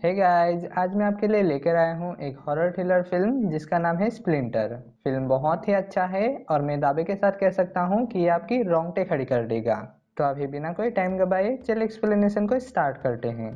Hey guys, आज मैं आपके लिए लेकर आया हूँ एक हॉरर थ्रिलर फिल्म जिसका नाम है स्प्लिंटर। फिल्म बहुत ही अच्छा है और मैं दावे के साथ कह सकता हूँ कि ये आपकी रोंगटे खड़ी कर देगा। तो अभी बिना कोई टाइम गवाए चल एक्सप्लेनेशन को स्टार्ट करते हैं।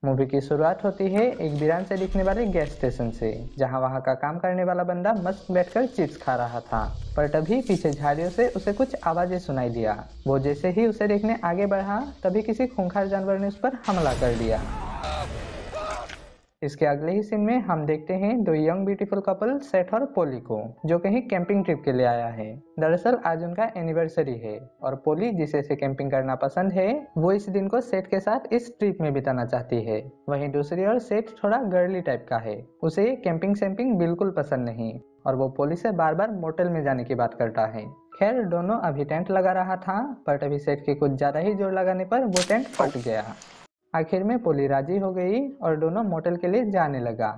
मूवी की शुरुआत होती है एक वीरान से दिखने वाले गैस स्टेशन से, जहां वहां का काम करने वाला बंदा मस्त बैठकर चिप्स खा रहा था। पर तभी पीछे झाड़ियों से उसे कुछ आवाजें सुनाई दिया। वो जैसे ही उसे देखने आगे बढ़ा, तभी किसी खूंखार जानवर ने उस पर हमला कर दिया। इसके अगले ही सीन में हम देखते हैं दो यंग ब्यूटीफुल कपल सेठ और पोली को, जो कहीं कैंपिंग ट्रिप के लिए आया है। दरअसल आज उनका एनिवर्सरी है और पोली, जिसे से कैंपिंग करना पसंद है, वो इस दिन को सेठ के साथ इस ट्रिप में बिताना चाहती है। वहीं दूसरी ओर सेठ थोड़ा गर्ली टाइप का है, उसे ये कैंपिंग सैम्पिंग बिल्कुल पसंद नहीं और वो पोली से बार बार मोटेल में जाने की बात करता है। खैर, दोनों अभी टेंट लगा रहा था, पर तभी सेठ के कुछ ज्यादा ही जोर लगाने पर वो टेंट फट गया। आखिर में पोली राजी हो गई और दोनों मोटेल के लिए जाने लगा।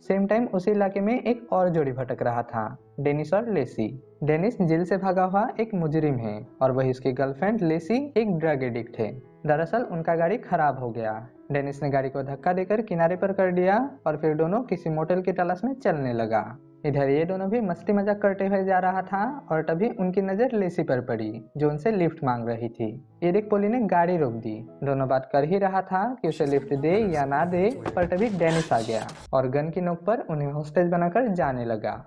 सेम टाइम उसी इलाके में एक और जोड़ी भटक रहा था, डेनिस और लेसी। डेनिस जेल से भागा हुआ एक मुजरिम है और वही उसकी गर्लफ्रेंड लेसी एक ड्रग एडिक्ट है। दरअसल उनका गाड़ी खराब हो गया। डेनिस ने गाड़ी को धक्का देकर किनारे पर कर दिया और फिर दोनों किसी मोटेल की तलाश में चलने लगा। इधर ये दोनों भी मस्ती मजाक करते हुए जा रहा था और तभी उनकी नजर लेसी पर पड़ी, जो उनसे लिफ्ट मांग रही थी। ये देख पोली ने गाड़ी रोक दी। दोनों बात कर ही रहा था कि उसे लिफ्ट दे या ना दे, पर तभी डेनिस आ गया और गन की नोक पर उन्हें होस्टेज बनाकर जाने लगा।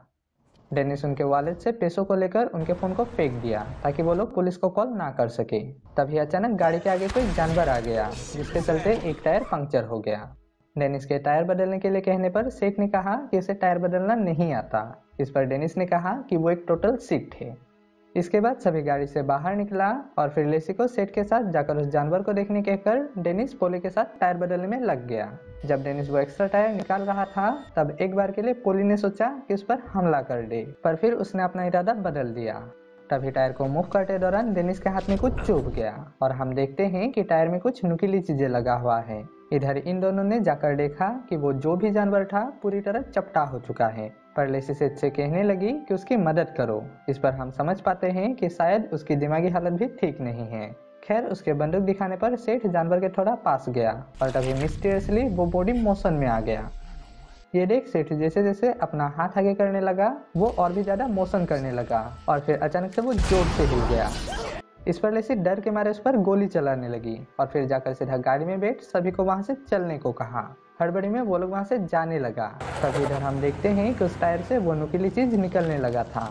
डेनिस उनके वॉलेट से पैसों को लेकर उनके फोन को फेंक दिया ताकि वो लोग पुलिस को कॉल ना कर सके। तभी अचानक गाड़ी के आगे कोई जानवर आ गया, जिसके चलते एक टायर पंक्चर हो गया। डेनिस के टायर बदलने के लिए कहने पर सेठ ने कहा कि उसे टायर बदलना नहीं आता। इस पर डेनिस ने कहा कि वो एक टोटल सिक थे। इसके बाद सभी गाड़ी से बाहर निकला और फिर लेसी को सेठ के साथ जाकर उस जानवर को देखने कहकर डेनिस पोली के साथ टायर बदलने में लग गया। जब डेनिस वो एक्स्ट्रा टायर निकाल रहा था, तब एक बार के लिए पोली ने सोचा कि उस पर हमला कर दे, पर फिर उसने अपना इरादा बदल दिया। तभी टायर को मूव करते दौरान डेनिस के हाथ में कुछ चुभ गया और हम देखते हैं कि टायर में कुछ नुकीली चीजें लगा हुआ है। इधर इन दोनों ने जाकर देखा कि वो जो भी जानवर था पूरी तरह चपटा हो चुका है। पर लेसी सेठ से कहने लगी कि उसकी मदद करो। इस पर हम समझ पाते हैं कि शायद उसकी दिमागी हालत भी ठीक नहीं है। खैर, उसके बंदूक दिखाने पर सेठ जानवर के थोड़ा पास गया और तभी मिस्टीरियसली वो बॉडी मोशन में आ गया। ये देख सेठ जैसे जैसे अपना हाथ आगे करने लगा, वो और भी ज्यादा मोशन करने लगा और फिर अचानक से वो जोर से हिल गया। इस पर लेसी डर के मारे उस पर गोली चलाने लगी और फिर जाकर सीधा गाड़ी में बैठ सभी को वहां से चलने को कहा। हड़बड़ी में वो लोग वहां से जाने लगा। तभी इधर हम देखते हैं कि उस टायर से वो नुकीली चीज निकलने लगा था।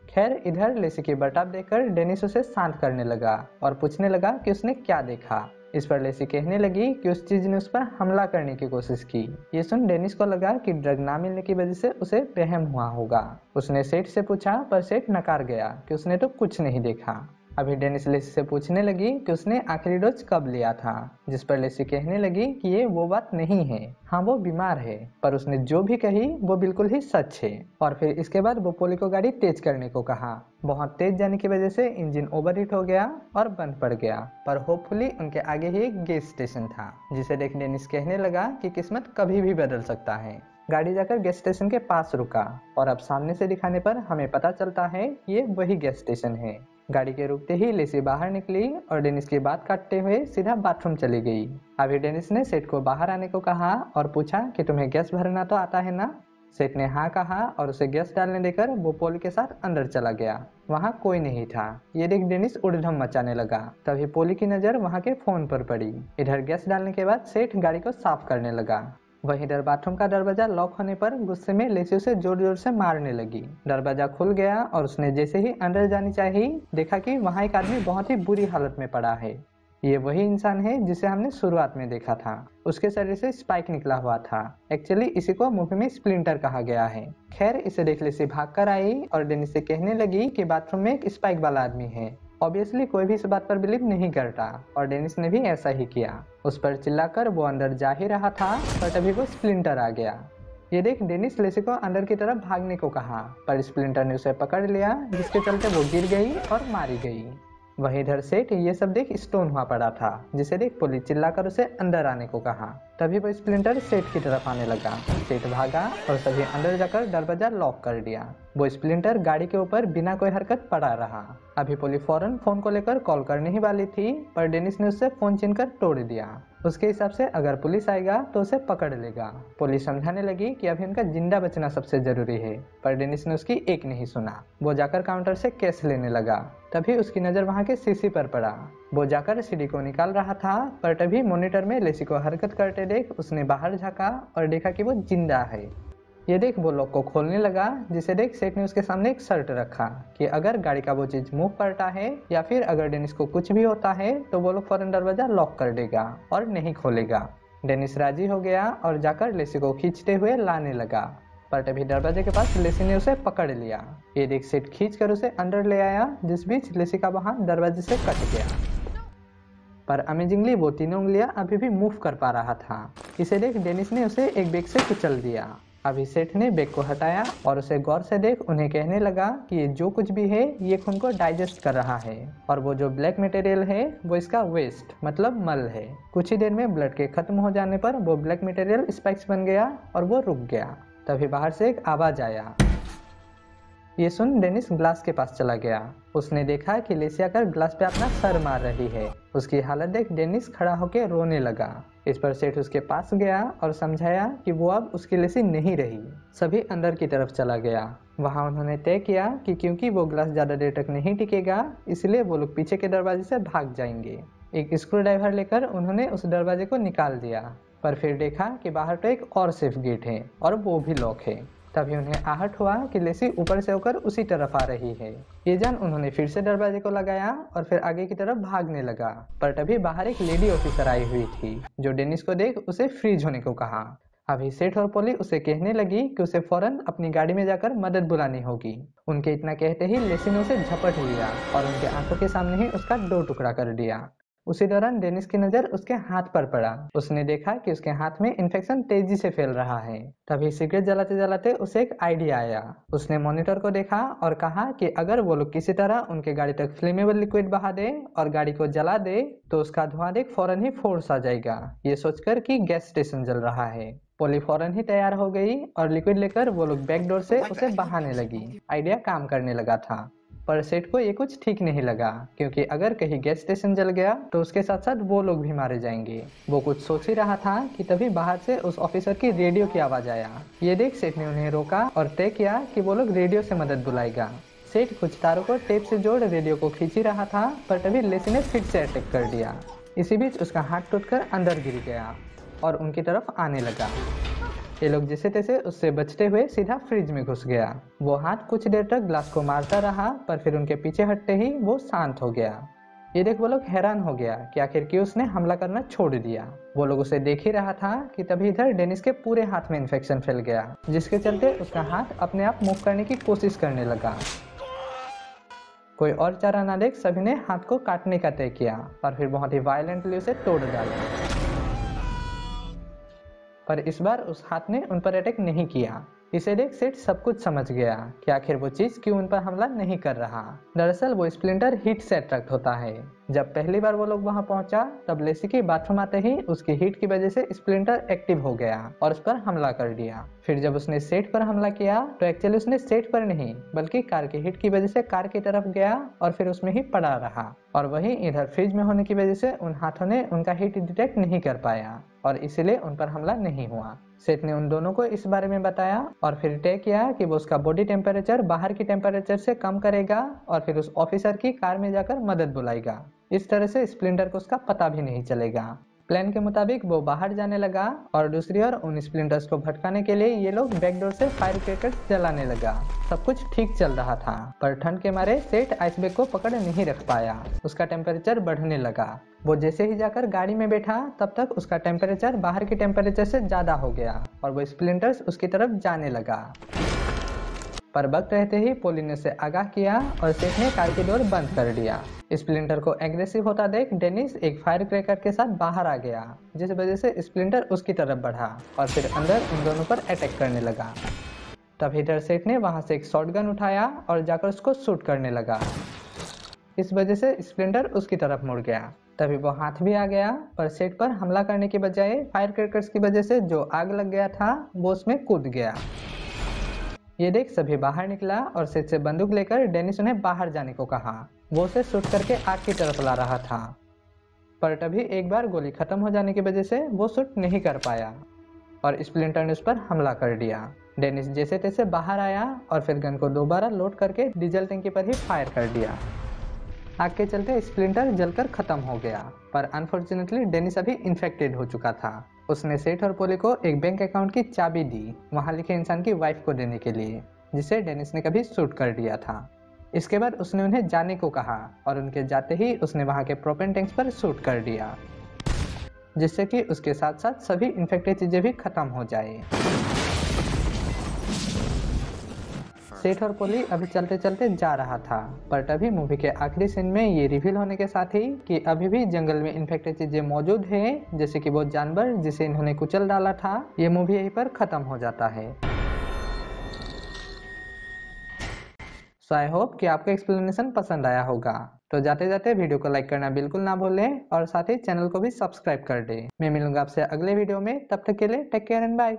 खैर, इधर लेसी की बर्ताव देखकर डेनिस उसे शांत करने लगा और पूछने लगा कि उसने क्या देखा। इस पर लेसी कहने लगी कि उस चीज ने उस पर हमला करने की कोशिश की। ये सुन डेनिस को लगा कि ड्रग ना मिलने की वजह से उसे वहम हुआ होगा। उसने सेठ से पूछा, पर सेठ नकार गया कि उसने तो कुछ नहीं देखा। अभी डेनिस लेसी से पूछने लगी कि उसने आखिरी डोज कब लिया था, जिस पर लेसी कहने लगी कि ये वो बात नहीं है, हाँ वो बीमार है, पर उसने जो भी कही वो बिल्कुल ही सच है। और फिर इसके बाद वो पोली को गाड़ी तेज करने को कहा। बहुत तेज जाने की वजह से इंजन ओवरहीट हो गया और बंद पड़ गया, पर होपफुली उनके आगे ही एक गैस स्टेशन था, जिसे देख डेनिस कहने लगा कि किस्मत कभी भी बदल सकता है। गाड़ी जाकर गैस स्टेशन के पास रुका और अब सामने से दिखाने पर हमें पता चलता है ये वही गैस स्टेशन है। गाड़ी के रुकते ही लेसी बाहर निकली और डेनिस की बात काटते हुए सीधा बाथरूम चली गई। अभी डेनिस ने सेठ को बाहर आने को कहा और पूछा कि तुम्हें गैस भरना तो आता है ना। सेठ ने हाँ कहा और उसे गैस डालने देकर वो पोली के साथ अंदर चला गया। वहाँ कोई नहीं था। ये देख डेनिस उड़धम मचाने लगा। तभी पोली की नजर वहाँ के फोन पर पड़ी। इधर गैस डालने के बाद सेठ गाड़ी को साफ करने लगा। वहीं इधर बाथरूम का दरवाजा लॉक होने पर गुस्से में लेसी उसे जोर जोर से मारने लगी। दरवाजा खुल गया और उसने जैसे ही अंदर जानी चाहिए, देखा कि वहाँ एक आदमी बहुत ही बुरी हालत में पड़ा है। ये वही इंसान है जिसे हमने शुरुआत में देखा था। उसके शरीर से स्पाइक निकला हुआ था। एक्चुअली इसी को मूवी में स्प्लिंटर कहा गया है। खैर, इसे देख लेसी भाग कर आई और डेनिस से कहने लगी कि बाथरूम में एक स्पाइक वाला आदमी है। ऑब्वियसली कोई भी इस बात पर बिलीव नहीं करता और डेनिस ने भी ऐसा ही किया। उस पर चिल्लाकर वो अंदर जा ही रहा था, पर तभी वो स्प्लिंटर आ गया। ये देख डेनिस लेसी को अंदर की तरफ भागने को कहा, पर स्प्लिंटर ने उसे पकड़ लिया, जिसके चलते वो गिर गई और मारी गई। वहीं इधर सेठ ये सब देख स्टोन हुआ पड़ा था, जिसे देख पुलिस चिल्लाकर उसे अंदर आने को कहा। तभी वो स्प्लिंटर सेठ की तरफ आने लगा। सेठ भागा और सभी अंदर जाकर दरवाजा लॉक कर दिया। वो स्प्लिंटर गाड़ी के ऊपर बिना कोई हरकत पड़ा रहा। अभी पुलिस फौरन फोन को लेकर कॉल करने ही वाली थी, पर डेनिस ने उससे फोन छीनकर तोड़ दिया। उसके हिसाब से अगर पुलिस आएगा तो उसे पकड़ लेगा। पुलिस समझाने लगी कि अभी उनका जिंदा बचना सबसे जरूरी है, पर डेनिस ने उसकी एक नहीं सुना। वो जाकर काउंटर से कैश लेने लगा। तभी उसकी नजर वहां के सीसी पर पड़ा। वो जाकर सीडी को निकाल रहा था, पर तभी मॉनिटर में लेसी को हरकत करते देख उसने बाहर झांका और देखा कि वो जिंदा है। ये देख वो लॉक को खोलने लगा, जिसे देख सेठ ने उसके सामने एक शर्त रखा कि अगर गाड़ी का वो चीज मूव करता है या फिर अगर डेनिस को कुछ भी होता है तो वो लोग फौरन दरवाजा लॉक कर देगा और नहीं खोलेगा। डेनिस राजी हो गया और जाकर लेसी को खींचते हुए लाने लगा, पर तभी दरवाजे के पास लेसी ने उसे पकड़ लिया। ये देख सेठ खींच कर उसे अंदर ले आया, जिस बीच लेसी का वहां दरवाजे से कट गया। पर अमेजिंगली वो तीनों उंगलियां अभी भी मूव कर पा रहा था। इसे देख डेनिस ने उसे एक बैग से कुचल दिया। अभी सेठ ने बैग को हटाया और उसे गौर से देख उन्हें कहने लगा कि ये जो कुछ भी है ये खून को डाइजेस्ट कर रहा है और वो जो ब्लैक मटेरियल है वो इसका वेस्ट मतलब मल है। कुछ ही देर में ब्लड के खत्म हो जाने पर वो ब्लैक मटेरियल स्पाइक्स बन गया और वो रुक गया। तभी बाहर से एक आवाज आया। ये सुन डेनिस ग्लास के पास चला गया। उसने देखा कि लेसी आकर ग्लास पे अपना सर मार रही है। उसकी हालत देख डेनिस खड़ा होकर रोने लगा। इस पर सेठ उसके पास गया और समझाया कि वो अब उसकी लेसी नहीं रही। सभी अंदर की तरफ चला गया। वहां उन्होंने तय किया कि क्योंकि वो ग्लास ज्यादा देर तक नहीं टिकेगा, इसलिए वो लोग पीछे के दरवाजे से भाग जाएंगे। एक स्क्रू ड्राइवर लेकर उन्होंने उस दरवाजे को निकाल दिया, पर फिर देखा कि बाहर तो एक और सेफ गेट है और वो भी लॉक है। तभी उन्हें आहट हुआ कि लेसी ऊपर से होकर उसी तरफ आ रही है। ये जान उन्होंने फिर से दरवाजे को लगाया और फिर आगे की तरफ भागने लगा, पर तभी बाहर एक लेडी ऑफिसर आई हुई थी जो डेनिस को देख उसे फ्रीज होने को कहा। अभी सेठ और पोली उसे कहने लगी कि उसे फौरन अपनी गाड़ी में जाकर मदद बुलानी होगी। उनके इतना कहते ही लेसी ने उसे झपट लिया और उनके आंखों के सामने ही उसका 2 टुकड़ा कर दिया। उसी दौरान डेनिस की नजर उसके हाथ पर पड़ा। उसने देखा कि उसके हाथ में इन्फेक्शन तेजी से फैल रहा है। तभी सिगरेट जलाते जलाते उसे एक आइडिया आया। उसने मॉनिटर को देखा और कहा कि अगर वो लोग किसी तरह उनके गाड़ी तक फ्लेमेबल लिक्विड बहा दे और गाड़ी को जला दे तो उसका धुआं देख फौरन ही फोर्स आ जाएगा, ये सोचकर कि गैस स्टेशन जल रहा है। पोली फौरन ही तैयार हो गई और लिक्विड लेकर वो लोग बैक डोर से उसे बहाने लगी। आइडिया काम करने लगा था, पर सेठ को ये कुछ ठीक नहीं लगा, क्योंकि अगर कहीं गैस स्टेशन जल गया तो उसके साथ साथ वो लोग भी मारे जाएंगे। वो कुछ सोच ही रहा था कि तभी बाहर से उस ऑफिसर की रेडियो की आवाज आया। ये देख सेठ ने उन्हें रोका और तय किया कि वो लोग रेडियो से मदद बुलाएगा। सेठ कुछ तारों को टेप से जोड़ रेडियो को खींच ही रहा था, पर तभी लेसी ने फिर से अटैक कर दिया। इसी बीच उसका हाथ टूटकर अंदर गिर गया और उनकी तरफ आने लगा। ये लोग जैसे तैसे उससे बचते हुए सीधा फ्रिज में घुस गया। वो हाथ कुछ देर तक ग्लास को मारता रहा, पर फिर उनके पीछे हटते ही वो शांत हो गया। ये देख वो लोग हैरान हो गया कि आखिर क्यों उसने हमला करना छोड़ दिया। वो लोग उसे देख ही रहा था कि तभी इधर डेनिस के पूरे हाथ में इन्फेक्शन फैल गया, जिसके चलते उसका हाथ अपने आप मूव करने की कोशिश करने लगा। कोई और चारा ना देख सभी ने हाथ को काटने का तय किया और फिर बहुत ही वायलेंटली उसे तोड़ डाला। पर इस बार उस हाथ ने उन पर अटैक नहीं किया। इसे देख सेठ सब कुछ समझ गया कि आखिर वो चीज क्यों उन पर हमला नहीं कर रहा। दरअसल वो स्प्लिंटर हीट से अट्रैक्ट होता है। जब पहली बार वो लोग वहां पहुंचा तब लेसी की बाथरूम आते ही उसकी हीट की वजह से स्प्लिंटर एक्टिव हो गया और उस पर हमला कर दिया। फिर जब उसने सेठ पर हमला किया तो एक्चुअली उसने सेठ पर नहीं बल्कि कार की हीट की वजह से कार की तरफ गया और फिर उसमें ही पड़ा रहा। और वहीं इधर फ्रिज में होने की वजह से उन हाथों ने उनका हीट डिटेक्ट नहीं कर पाया और इसीलिए उन पर हमला नहीं हुआ। सेठ ने उन दोनों को इस बारे में बताया और फिर तय किया कि वो उसका बॉडी टेम्परेचर बाहर की टेम्परेचर से कम करेगा और फिर उस ऑफिसर की कार में जाकर मदद बुलाएगा। इस तरह से स्प्लिंटर को उसका पता भी नहीं चलेगा। प्लान के मुताबिक वो बाहर जाने लगा और दूसरी ओर उन स्प्लिंटर्स को भटकाने के लिए ये लोग बैकडोर से फायर क्रैकर्स जलाने लगा। सब कुछ ठीक चल रहा था, पर ठंड के मारे सेठ आइसबैग को पकड़ नहीं रख पाया। उसका टेम्परेचर बढ़ने लगा। वो जैसे ही जाकर गाड़ी में बैठा तब तक उसका टेम्परेचर बाहर की टेम्परेचर से ज्यादा हो गया और वो स्प्लिंटर्स उसकी तरफ जाने लगा। पर वक्त रहते ही पोली ने उसे आगाह किया और सेठ ने कार की डोर बंद कर दिया। स्प्लिंटर को एग्रेसिव होता देख डेनिस एक फायर क्रैकर के साथ बाहर आ गया, जिस वजह से स्प्लिंटर उसकी तरफ बढ़ा और फिर अंदर उन दोनों पर अटैक करने लगा। तभी इधर सेठ ने वहां से एक शॉटगन उठाया और जाकर उसको शूट करने लगा। इस वजह से स्प्लिंटर उसकी तरफ मुड़ गया। तभी वो हाथ भी आ गया और सेट पर हमला करने के बजाय फायर क्रैकर्स की वजह से जो आग लग गया था वो उसमें कूद गया। ये देख सभी बाहर निकला और सेट से बंदूक लेकर डेनिस उन्हें बाहर जाने को कहा। वो उसे शूट करके आग की तरफ ला रहा था, पर तभी एक बार गोली खत्म हो जाने की वजह से वो शूट नहीं कर पाया और स्प्लिंटर ने उस पर हमला कर दिया। डेनिस जैसे तैसे बाहर आया और फिर गन को दोबारा लोड करके डीजल टंकी पर ही फायर कर दिया। आग के चलते स्प्लिंटर जलकर खत्म हो गया, पर अनफॉर्चुनेटली डेनिस अभी इन्फेक्टेड हो चुका था। उसने सेठ और पोली को एक बैंक अकाउंट की चाबी दी वहां लिखे इंसान की वाइफ को देने के लिए, जिसे डेनिस ने कभी शूट कर दिया था। इसके बाद उसने उन्हें जाने को कहा और उनके जाते ही उसने वहां के प्रोपेन टैंक्स पर शूट कर दिया, जिससे कि उसके साथ साथ सभी इन्फेक्टेड चीजें भी खत्म हो जाए। सेठ और पोली अभी चलते चलते जा रहा था, पर तभी मूवी के आखिरी सीन में ये रिवील होने के साथ ही कि अभी भी जंगल में इन्फेक्टेड चीजें मौजूद है, जैसे कि वो जानवर जिसे इन्होंने कुचल डाला था। ये मूवी यहीं पर खत्म हो जाता है। सो आई होप कि आपको एक्सप्लेनेशन पसंद आया होगा। तो जाते जाते वीडियो को लाइक करना बिल्कुल ना भूलें और साथ ही चैनल को भी सब्सक्राइब कर दें। मैं मिलूंगा आपसे अगले वीडियो में, तब तक के लिए टेक केयर एंड बाय।